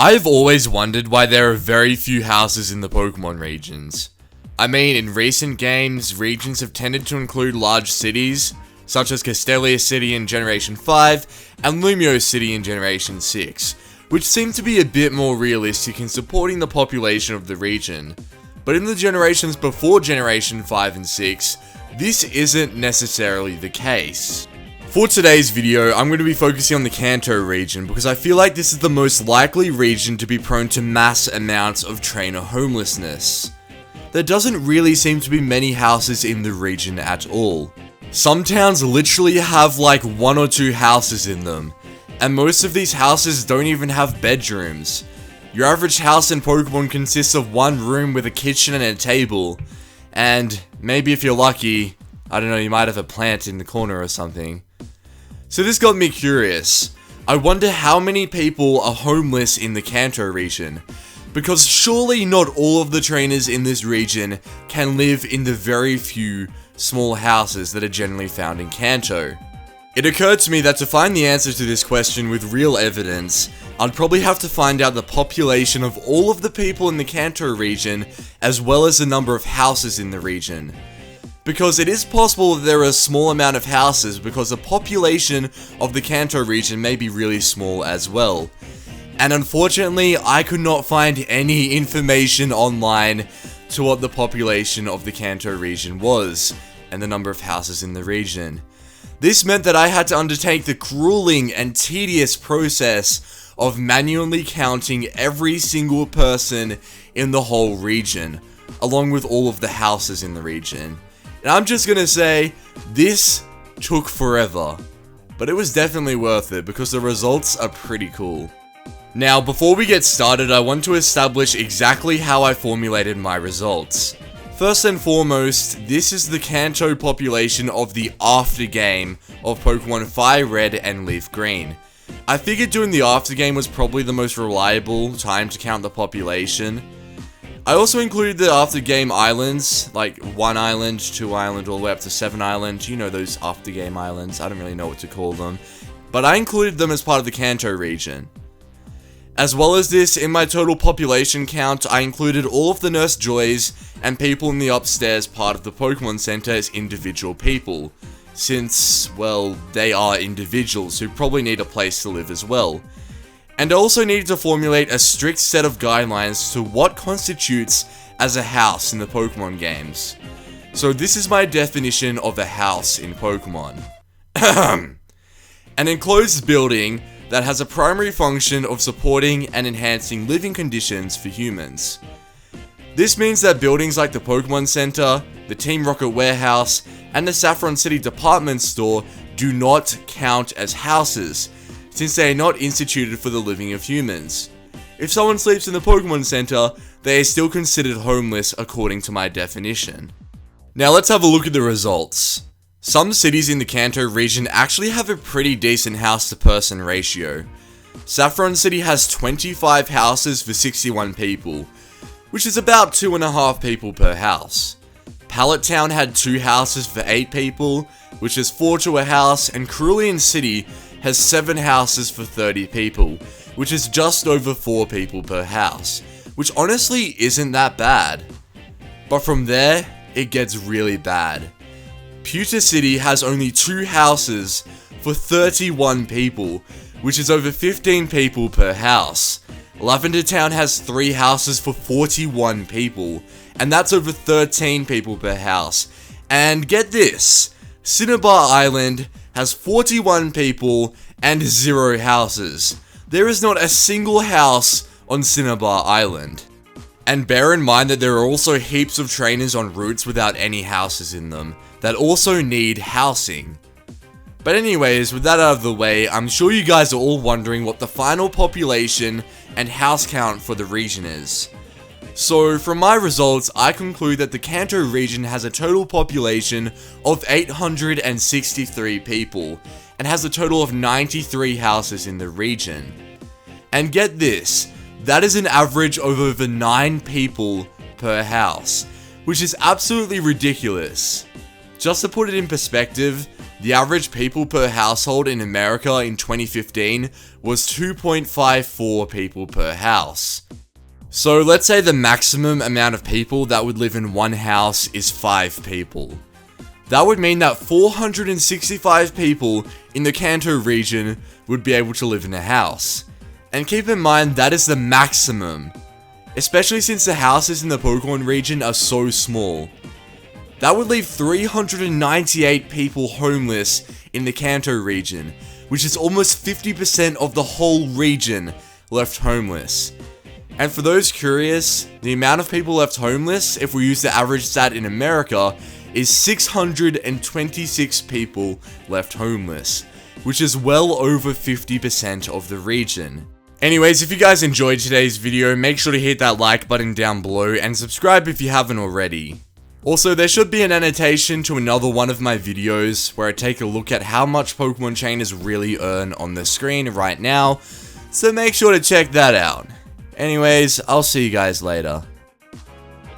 I've always wondered why there are very few houses in the Pokemon regions. I mean, in recent games, regions have tended to include large cities, such as Castelia City in Generation 5 and Lumio City in Generation 6, which seem to be a bit more realistic in supporting the population of the region. But in the generations before Generation 5 and 6, this isn't necessarily the case. For today's video, I'm going to be focusing on the Kanto region because I feel like this is the most likely region to be prone to mass amounts of trainer homelessness. There doesn't really seem to be many houses in the region at all. Some towns literally have like 1 or 2 houses in them, and most of these houses don't even have bedrooms. Your average house in Pokemon consists of one room with a kitchen and a table, and maybe if you're lucky, I don't know, you might have a plant in the corner or something. So this got me curious. I wonder how many people are homeless in the Kanto region, because surely not all of the trainers in this region can live in the very few small houses that are generally found in Kanto. It occurred to me that to find the answer to this question with real evidence, I'd probably have to find out the population of all of the people in the Kanto region, as well as the number of houses in the region. Because it is possible that there are a small amount of houses because the population of the Kanto region may be really small as well. And unfortunately, I could not find any information online to what the population of the Kanto region was, and the number of houses in the region. This meant that I had to undertake the grueling and tedious process of manually counting every single person in the whole region, along with all of the houses in the region. And I'm just gonna say, this took forever, but it was definitely worth it because the results are pretty cool. Now, before we get started, I want to establish exactly how I formulated my results. First and foremost, this is the Kanto population of the after game of Pokemon Fire Red and Leaf Green. I figured doing the after game was probably the most reliable time to count the population. I also included the after game islands, like 1 island, 2 island, all the way up to 7 island. You know those after game islands, I don't really know what to call them. But I included them as part of the Kanto region. As well as this, in my total population count, I included all of the Nurse Joys and people in the upstairs part of the Pokemon Center as individual people, since, well, they are individuals who probably need a place to live as well. And I also needed to formulate a strict set of guidelines to what constitutes as a house in the Pokemon games. So this is my definition of a house in Pokemon. An enclosed building that has a primary function of supporting and enhancing living conditions for humans. This means that buildings like the Pokemon Center, the Team Rocket Warehouse, and the Saffron City Department Store do not count as houses, since they are not instituted for the living of humans. If someone sleeps in the Pokemon Center, they are still considered homeless according to my definition. Now let's have a look at the results. Some cities in the Kanto region actually have a pretty decent house-to-person ratio. Saffron City has 25 houses for 61 people, which is about 2.5 people per house. Pallet Town had 2 houses for 8 people, which is 4 to a house, and Cerulean City has 7 houses for 30 people, which is just over 4 people per house, which honestly isn't that bad. But from there, it gets really bad. Pewter City has only 2 houses for 31 people, which is over 15 people per house. Lavender Town has 3 houses for 41 people, and that's over 13 people per house. And get this, Cinnabar Island has 41 people and 0 houses. There is not a single house on Cinnabar Island. And bear in mind that there are also heaps of trainers on routes without any houses in them, that also need housing. But anyways, with that out of the way, I'm sure you guys are all wondering what the final population and house count for the region is. So from my results, I conclude that the Kanto region has a total population of 863 people, and has a total of 93 houses in the region. And get this, that is an average of over 9 people per house, which is absolutely ridiculous. Just to put it in perspective, the average people per household in America in 2015 was 2.54 people per house. So let's say the maximum amount of people that would live in one house is 5 people. That would mean that 465 people in the Kanto region would be able to live in a house. And keep in mind that is the maximum, especially since the houses in the Pokemon region are so small. That would leave 398 people homeless in the Kanto region, which is almost 50% of the whole region left homeless. And for those curious, the amount of people left homeless, if we use the average stat in America, is 626 people left homeless, which is well over 50% of the region. Anyways, if you guys enjoyed today's video, make sure to hit that like button down below and subscribe if you haven't already. Also, there should be an annotation to another one of my videos where I take a look at how much Pokemon trainers really earn on the screen right now, so make sure to check that out. Anyways, I'll see you guys later.